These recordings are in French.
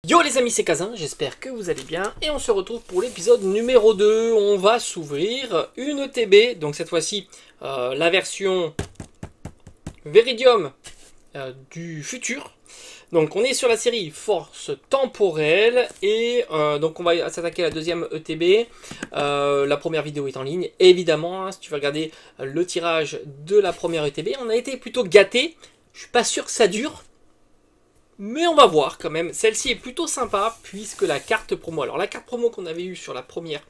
Yo les amis, c'est Kazin, j'espère que vous allez bien et on se retrouve pour l'épisode numéro 2. On va s'ouvrir une ETB, donc cette fois-ci la version Viridium du futur. Donc on est sur la série Force Temporelle et donc on va s'attaquer à la deuxième ETB. La première vidéo est en ligne, évidemment, hein, si tu veux regarder le tirage de la première ETB. On a été plutôt gâtés, je suis pas sûr que ça dure. Mais on va voir quand même, celle-ci est plutôt sympa puisque la carte promo, alors la carte promo qu'on avait eue sur la première,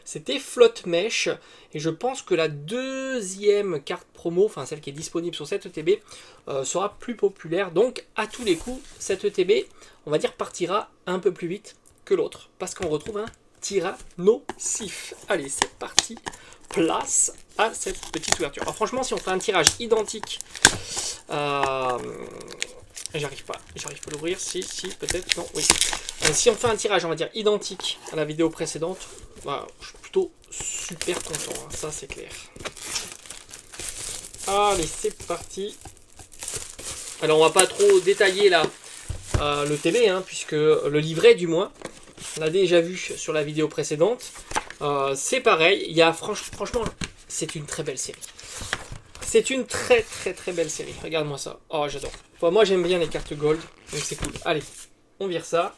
c'était Flotte Mèche, et je pense que la deuxième carte promo, enfin celle qui est disponible sur cette ETB, sera plus populaire, donc à tous les coups, cette ETB, on va dire partira un peu plus vite que l'autre, parce qu'on retrouve un Tyrannosif. Allez, c'est parti, place à cette petite ouverture. Alors franchement, si on fait un tirage identique, j'arrive pas à l'ouvrir, si, peut-être, non, oui. Si on fait un tirage, on va dire, identique à la vidéo précédente, voilà, je suis plutôt super content, hein, ça c'est clair. Allez, c'est parti. Alors on va pas trop détailler là le TB, hein, puisque le livret du moins, on l'a déjà vu sur la vidéo précédente. C'est pareil, il y a franchement, c'est une très belle série. C'est une très belle série. Regarde-moi ça. Oh, j'adore. Enfin, moi, j'aime bien les cartes gold. Donc, c'est cool. Allez, on vire ça.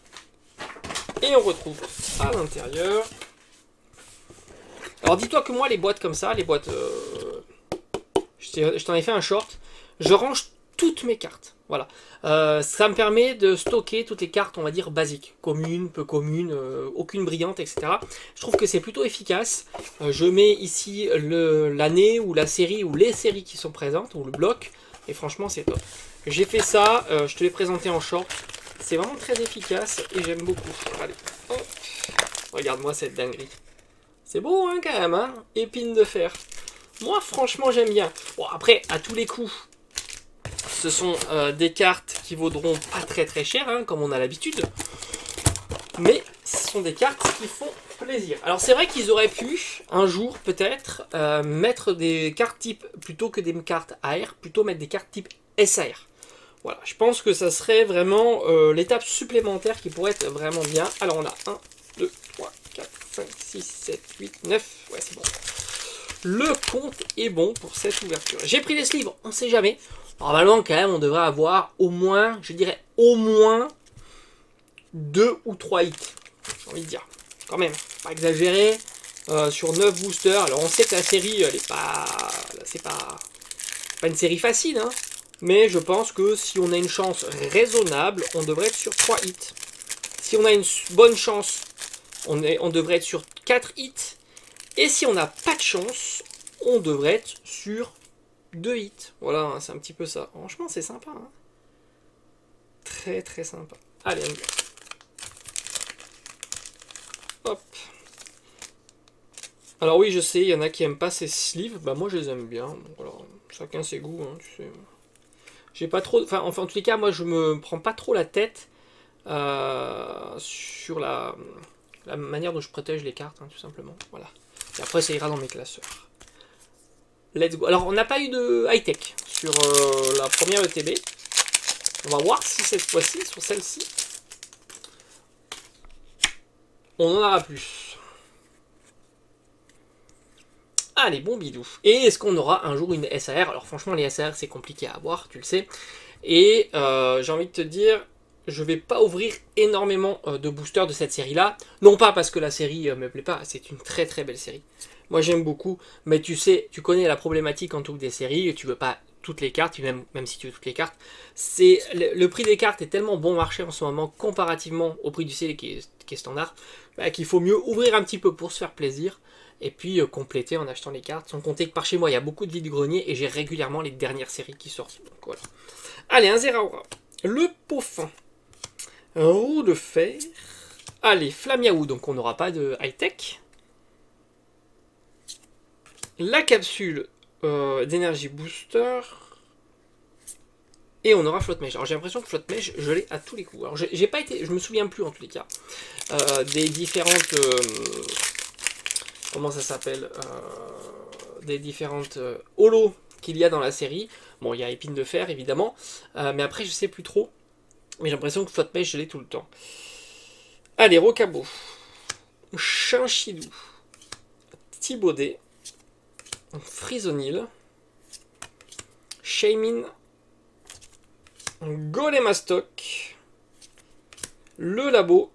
Et on retrouve à l'intérieur. Alors, dis-toi que moi, les boîtes comme ça, les boîtes... je t'en ai fait un short. Je range toutes mes cartes. Voilà. Ça me permet de stocker toutes les cartes, on va dire, basiques. Communes, peu communes, aucune brillante, etc. Je trouve que c'est plutôt efficace. Je mets ici l'année ou la série ou les séries qui sont présentes, ou le bloc. Et franchement, c'est top. J'ai fait ça, je te l'ai présenté en short. C'est vraiment très efficace et j'aime beaucoup. Allez, hop. Regarde-moi cette dinguerie. C'est beau, hein, quand même, hein. Épine de fer. Moi, franchement, j'aime bien. Bon, après, à tous les coups... Ce sont des cartes qui vaudront pas très cher, hein, comme on a l'habitude. Mais ce sont des cartes qui font plaisir. Alors c'est vrai qu'ils auraient pu, un jour peut-être, mettre des cartes type, plutôt que des cartes AR, plutôt mettre des cartes type SAR. Voilà, je pense que ça serait vraiment l'étape supplémentaire qui pourrait être vraiment bien. Alors on a 1, 2, 3, 4, 5, 6, 7, 8, 9. Ouais, c'est bon. Le compte est bon pour cette ouverture. J'ai pris les livres, on ne sait jamais. Normalement, quand même, on devrait avoir au moins, je dirais, au moins 2 ou 3 hits. J'ai envie de dire. Quand même, pas exagéré. Sur 9 boosters. Alors, on sait que la série, elle est pas... C'est pas une série facile, hein. Mais je pense que si on a une chance raisonnable, on devrait être sur 3 hits. Si on a une bonne chance, on devrait être sur 4 hits. Et si on n'a pas de chance, on devrait être sur 2 hits. Voilà, c'est un petit peu ça. Franchement, c'est sympa. Hein, très sympa. Allez, on y va. Hop. Alors oui, je sais, il y en a qui aiment pas ces sleeves. Bah moi, je les aime bien. Donc, voilà, chacun ses goûts, hein, tu sais. J'ai pas trop... Enfin, en tous les cas, moi, je me prends pas trop la tête sur la manière dont je protège les cartes, hein, tout simplement. Voilà. Et après, ça ira dans mes classeurs. Let's go. Alors, on n'a pas eu de high-tech sur la première ETB. On va voir si cette fois-ci, sur celle-ci, on en aura plus. Allez, bon bidou. Et est-ce qu'on aura un jour une SAR? Alors, franchement, les SAR, c'est compliqué à avoir, tu le sais. Et j'ai envie de te dire, je vais pas ouvrir énormément de boosters de cette série-là. Non pas parce que la série me plaît pas, c'est une très belle série. Moi j'aime beaucoup, mais tu sais, tu connais la problématique en tout des séries, tu veux pas toutes les cartes, même si tu veux toutes les cartes. C'est le prix des cartes est tellement bon marché en ce moment, comparativement au prix du CD qui est standard, bah, qu'il faut mieux ouvrir un petit peu pour se faire plaisir, et puis compléter en achetant les cartes, sans compter que par chez moi il y a beaucoup de vide-greniers, et j'ai régulièrement les dernières séries qui sortent. Donc voilà. Allez, un Zeraora. Le Peaufin. Roue de fer. Allez, Flamiaou, donc on n'aura pas de high-tech. La capsule d'énergie booster. Et on aura Flotte Mèche. Alors j'ai l'impression que Flotte Mèche, je l'ai à tous les coups. Alors j'ai pas été, je me souviens plus en tous les cas des différentes, comment ça s'appelle, des différentes holos qu'il y a dans la série. Bon, il y a Épine de Fer évidemment, mais après je sais plus trop. Mais j'ai l'impression que Flotte Mèche, je l'ai tout le temps. Allez, Rocabo. Chinchidou. Thibaudet. Frisonil. Shaymin. Golemastoc. Le Labo.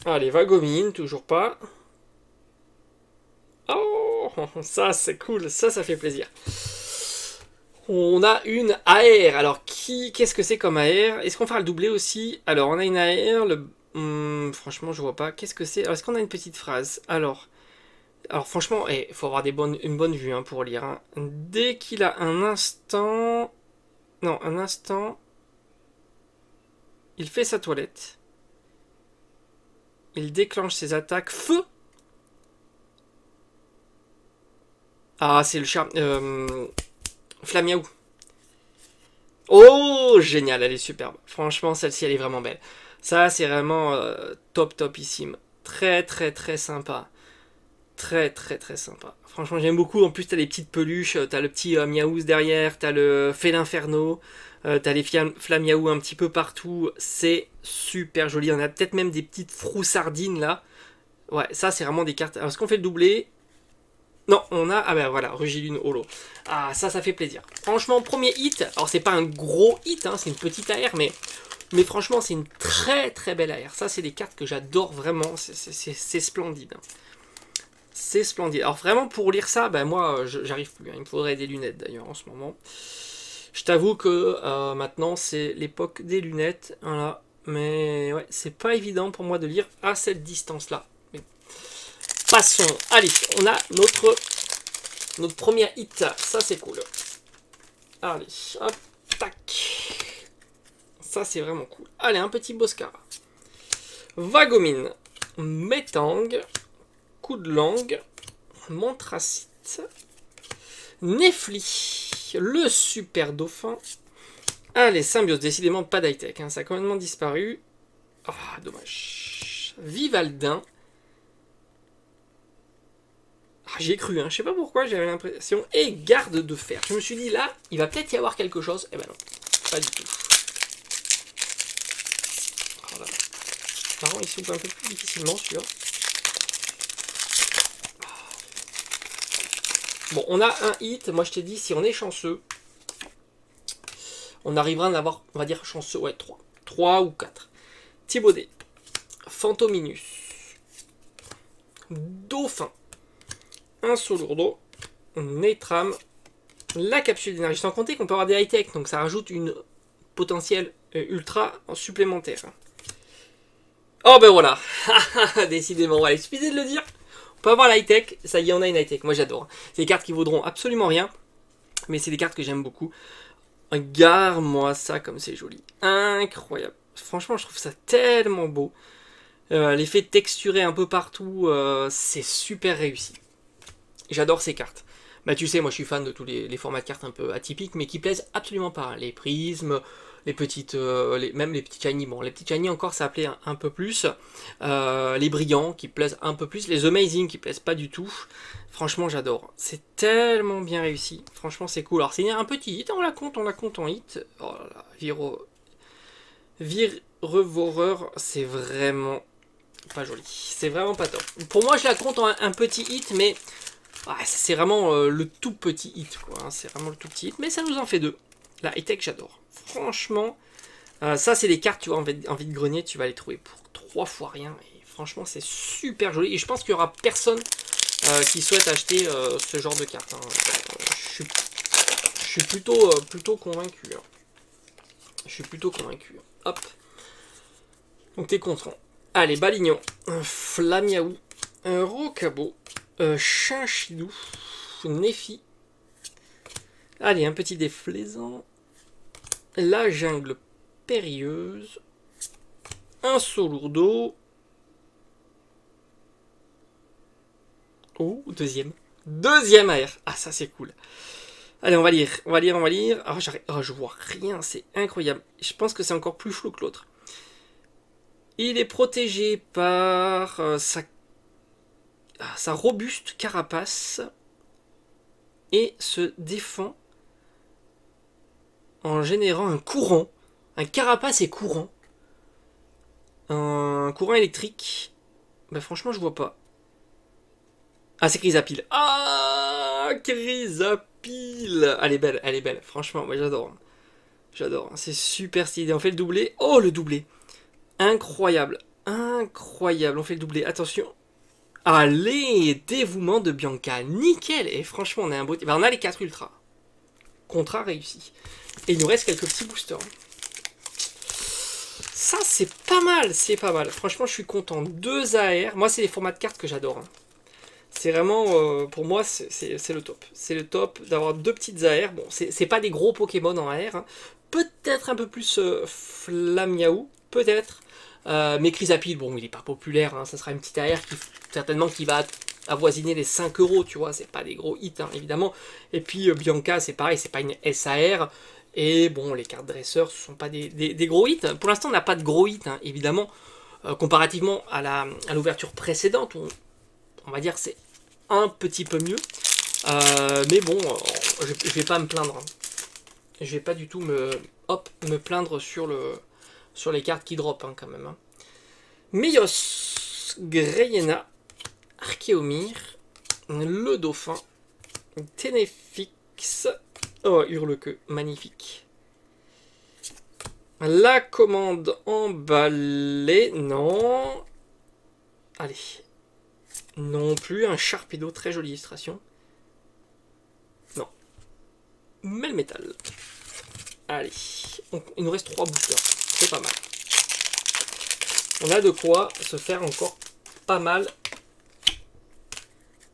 Allez, Vagomine, toujours pas. Oh, ça c'est cool, ça fait plaisir. On a une AR. Alors, qu'est-ce que c'est comme AR? Est-ce qu'on fera le doublé aussi? Alors, on a une AR. Franchement, je vois pas. Qu'est-ce que c'est? Alors, est-ce qu'on a une petite phrase? Alors franchement, il faut avoir une bonne vue hein, pour lire. Hein. Dès qu'il a un instant... Non, un instant... Il fait sa toilette. Il déclenche ses attaques. Feu! Ah, c'est le charme... Flamiaou. Oh, génial, elle est superbe. Franchement, celle-ci, elle est vraiment belle. Ça, c'est vraiment topissime. Très, très, très sympa. Très, très, très sympa. Franchement, j'aime beaucoup. En plus, t'as les petites peluches. T'as le petit Miaouz derrière. T'as le Félinferno. T'as les Flamiaou un petit peu partout. C'est super joli. On a peut-être même des petites froussardines là. Ouais, ça, c'est vraiment des cartes. Alors, est-ce qu'on fait le doublé? Non, on a... Ah ben voilà, Rugilune Holo. Ah, ça fait plaisir. Franchement, premier hit. Alors, c'est pas un gros hit, hein, c'est une petite AR, mais franchement, c'est une très très belle AR. Ça, c'est des cartes que j'adore vraiment. C'est splendide. C'est splendide. Alors, vraiment, pour lire ça, ben moi, j'arrive plus. Hein. Il me faudrait des lunettes, d'ailleurs, en ce moment. Je t'avoue que maintenant, c'est l'époque des lunettes. Voilà. Mais ouais, c'est pas évident pour moi de lire à cette distance-là. Passons. Allez, on a notre première hit. Ça, c'est cool. Allez, hop, tac. Ça, c'est vraiment cool. Allez, un petit Boscara. Vagomine. Metang. Coup de langue. Montracite. Nefli. Le super dauphin. Allez, Symbiose. Décidément, pas d'high-tech. Hein, ça a complètement disparu. Ah, dommage. Vivaldin. Ah, j'y ai cru, hein. Je sais pas pourquoi, j'avais l'impression. Et garde de fer. Je me suis dit là, il va peut-être y avoir quelque chose. Eh ben non, pas du tout. Oh là là. Par contre, il s'ouvre un peu plus difficilement celui-là. Bon, on a un hit. Moi, je t'ai dit, si on est chanceux, on arrivera à en avoir, on va dire chanceux, ouais, 3. 3 ou 4. Thibaudet. Fantominus. Dauphin. Un Solourdo, Netram, la capsule d'énergie. Sans compter qu'on peut avoir des high-tech, donc ça rajoute une potentielle ultra supplémentaire. Oh ben voilà, décidément, voilà, il suffisait de le dire. On peut avoir la high-tech, ça y est, on a une high-tech, moi j'adore. C'est des cartes qui vaudront absolument rien, mais c'est des cartes que j'aime beaucoup. Regarde-moi ça comme c'est joli, incroyable. Franchement, je trouve ça tellement beau. L'effet texturé un peu partout, c'est super réussi. J'adore ces cartes. Bah tu sais, moi je suis fan de tous les formats de cartes un peu atypiques, mais qui plaisent absolument pas. Hein. Les prismes, les petites, même les petits shiny. Bon, les petits shiny encore ça plaît un peu plus. Les brillants qui plaisent un peu plus. Les amazing qui plaisent pas du tout. Franchement, j'adore. C'est tellement bien réussi. Franchement, c'est cool. Alors c'est un petit hit, on la compte en hit. Oh là là, Virevoreur, c'est vraiment pas joli. C'est vraiment pas top. Pour moi, je la compte en un petit hit, mais... Ah, c'est vraiment le tout petit hit, quoi. Hein. C'est vraiment le tout petit hit, mais ça nous en fait 2. La high-tech, j'adore. Franchement, ça, c'est des cartes, tu vois, en vide-grenier, tu vas les trouver pour 3 fois rien. Et franchement, c'est super joli. Et je pense qu'il n'y aura personne qui souhaite acheter ce genre de cartes. Hein. Je suis plutôt convaincu. Hein. Je suis plutôt convaincu. Hop. Donc, t'es content. Allez, Balignon. Flamiaou. Rocabo. Chinchidou, Nefi. Allez, un petit déflaisant. La jungle périlleuse. Un Solourdo. Oh, deuxième. Deuxième AR. Ah, ça c'est cool. Allez, on va lire. Oh, je vois rien, c'est incroyable. Je pense que c'est encore plus flou que l'autre. Il est protégé par sa robuste carapace et se défend en générant un courant. Un carapace et courant. Un courant électrique. Bah franchement, je vois pas. Ah, c'est Chrysapile. Ah, Chrysapile. Elle est belle, elle est belle. Franchement, moi j'adore. J'adore. C'est super stylé. On fait le doublé. Oh, le doublé. Incroyable. Incroyable. On fait le doublé. Attention. Allez, dévouement de Bianca. Nickel. Et franchement, on a un beau... Ben, on a les 4 ultras. Contrat réussi. Et il nous reste quelques petits boosters. Ça, c'est pas mal. C'est pas mal. Franchement, je suis content. 2 AR. Moi, c'est les formats de cartes que j'adore. C'est vraiment, pour moi, c'est le top. C'est le top d'avoir 2 petites AR. Bon, c'est pas des gros Pokémon en AR. Hein. Peut-être un peu plus Flamiaou. Peut-être. Mais Chrysapile, bon, il est pas populaire. Hein. Ça sera une petite AR qui, certainement, qui va avoisiner les 5 €, tu vois. C'est pas des gros hits, hein, évidemment. Et puis, Bianca, c'est pareil. C'est pas une SAR. Et bon, les cartes dresseurs, ce sont pas des gros hits. Pour l'instant, on n'a pas de gros hits, hein, évidemment. Comparativement à l'ouverture précédente, on va dire c'est un petit peu mieux. Mais bon, je vais pas me plaindre. Je vais pas du tout me plaindre sur les cartes qui drop, hein, quand même. Hein. Mios, Greyena, Archeomir, le Dauphin, Ténéfix, oh, Hurlequeue, magnifique. La commande emballée, non. Allez. Non plus, un Sharpedo, très jolie illustration. Non. Melmetal. Allez, il nous reste 3 boosters, c'est pas mal. On a de quoi se faire encore pas mal.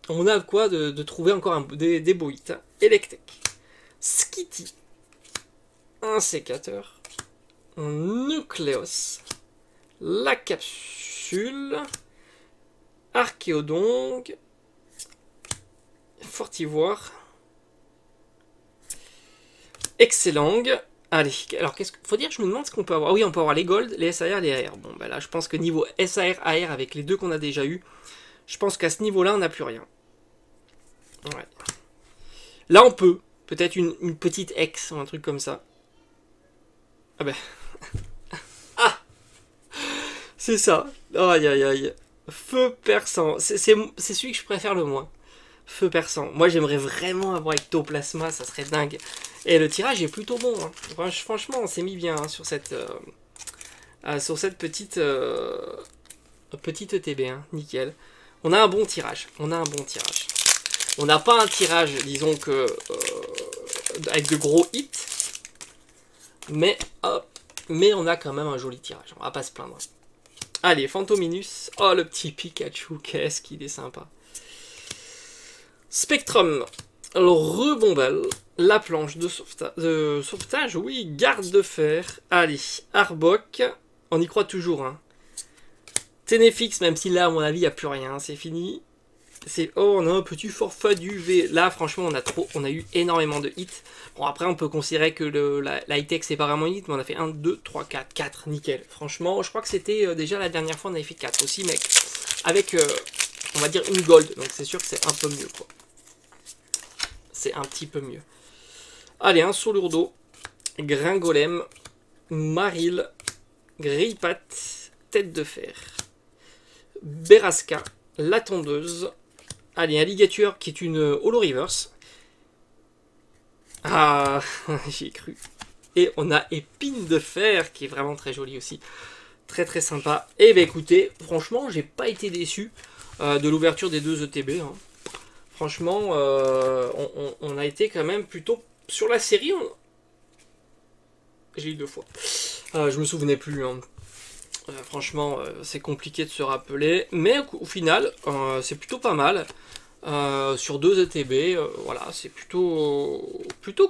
On a de quoi de trouver encore des beaux hits. Electek, Skitty, un sécateur, un Nucléos, la capsule, Archéodongue, Fortivoire, Excellent. Allez, alors qu'est-ce qu'il faut dire? Je me demande ce qu'on peut avoir. Ah oui, on peut avoir les Gold, les SAR, les AR. Bon, ben là, je pense que niveau SAR, AR, avec les 2 qu'on a déjà eu, je pense qu'à ce niveau-là, on n'a plus rien. Ouais. Là, on peut. Peut-être une petite X ou un truc comme ça. Ah ben. Ah, c'est ça. Aïe, aïe, aïe. Feu perçant. C'est celui que je préfère le moins. Feu perçant. Moi, j'aimerais vraiment avoir Ectoplasma, ça serait dingue. Et le tirage est plutôt bon. Hein. Franchement, on s'est mis bien, hein, sur cette petite ETB. Hein. Nickel. On a un bon tirage. On a un bon tirage. On n'a pas un tirage, disons que avec de gros hits. Mais hop. Mais on a quand même un joli tirage. On va pas se plaindre. Allez, Phantominus. Oh, le petit Pikachu. Qu'est-ce qu'il est sympa. Spectrum. Alors, Rebombelle. La planche de sauvetage. Oui, garde de fer. Allez, Arbok. On y croit toujours. Hein. Ténéfix, même si là, à mon avis, il n'y a plus rien. C'est fini. Oh, on a un petit forfait d'UV. Là, franchement, on a eu énormément de hits. Bon, après, on peut considérer que la high-tech, c'est pas vraiment un hit, mais on a fait 1, 2, 3, 4. 4, nickel. Franchement, je crois que c'était déjà la dernière fois, on avait fait 4 aussi, mec. Avec, on va dire, une gold. Donc, c'est sûr que c'est un peu mieux, quoi. C'est un petit peu mieux. Allez, un Solourdo. Gringolem. Maril. Grillepat. Tête de fer. Berasca. La tondeuse. Allez, un ligature qui est une holo reverse. Ah, j'y ai cru. Et on a épine de fer qui est vraiment très jolie aussi. Très très sympa. Et bien écoutez, franchement, j'ai pas été déçu de l'ouverture des 2 ETB. Hein. Franchement, on a été quand même plutôt sur la série. J'ai eu 2 fois. Je me souvenais plus. Hein. Franchement, c'est compliqué de se rappeler. Mais au final, c'est plutôt pas mal. Sur 2 ETB, voilà, c'est plutôt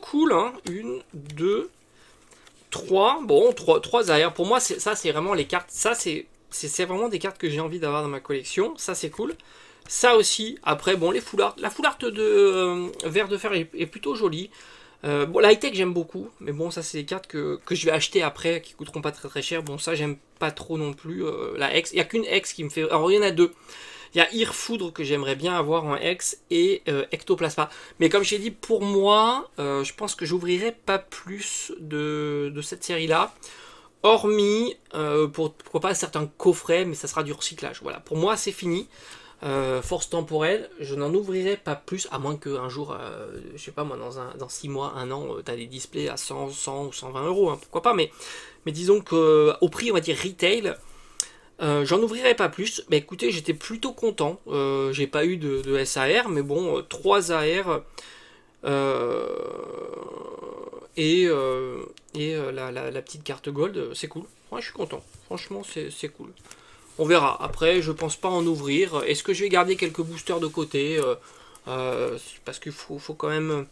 cool. Hein. 1, 2, 3. Bon, 3 arrière. Pour moi, ça, c'est vraiment les cartes. Ça, c'est vraiment des cartes que j'ai envie d'avoir dans ma collection. Ça, c'est cool. Ça aussi. Après, bon, les foulards. La foulard de verre de fer est plutôt jolie. Bon, la high-tech j'aime beaucoup, mais bon, ça c'est des cartes que je vais acheter après, qui coûteront pas très très cher. Bon, ça j'aime pas trop non plus. La X, il n'y a qu'une X qui me fait. Alors il y en a 2. Il y a Irfoudre que j'aimerais bien avoir en X et Ectoplasma. Mais comme j'ai dit, pour moi, je pense que j'ouvrirai pas plus de cette série-là. hormis, pourquoi pas certains coffrets, mais ça sera du recyclage. Voilà, pour moi c'est fini. Force temporelle, je n'en ouvrirai pas plus, à moins qu'un jour, je sais pas moi, dans 6 mois, 1 an, tu as des displays à 100, 100 ou 120 euros, hein, pourquoi pas, mais disons qu'au prix, on va dire retail, j'en ouvrirai pas plus. Mais écoutez, j'étais plutôt content, j'ai pas eu de SAR, mais bon, 3 AR la petite carte gold, c'est cool. Ouais, je suis content, franchement, c'est cool. On verra. Après, je pense pas en ouvrir. Est-ce que je vais garder quelques boosters de côté parce qu'il faut quand même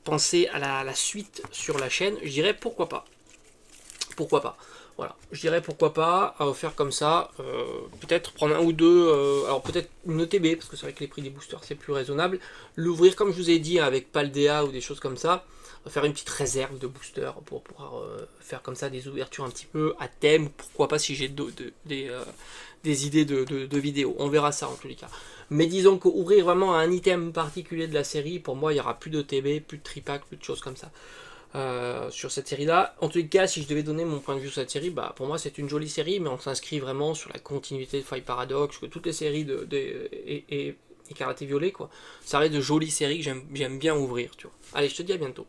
penser à la suite sur la chaîne. Je dirais pourquoi pas. Pourquoi pas. Voilà. Je dirais pourquoi pas faire comme ça. Peut-être prendre un ou deux. Alors peut-être une ETB, parce que c'est vrai que les prix des boosters c'est plus raisonnable. L'ouvrir comme je vous ai dit avec Paldea ou des choses comme ça. Faire une petite réserve de boosters pour pouvoir faire comme ça des ouvertures un petit peu à thème. Pourquoi pas si j'ai des idées de vidéos. On verra ça en tous les cas. Mais disons qu'ouvrir vraiment un item particulier de la série, pour moi, il n'y aura plus de TB, plus de tripack, plus de choses comme ça. Sur cette série-là. En tous les cas, si je devais donner mon point de vue sur cette série, bah, pour moi, c'est une jolie série, mais on s'inscrit vraiment sur la continuité de Five Paradox, que toutes les séries et Karaté Violet, quoi. Ça reste de jolies séries que j'aime bien ouvrir, tu vois. Allez, je te dis à bientôt.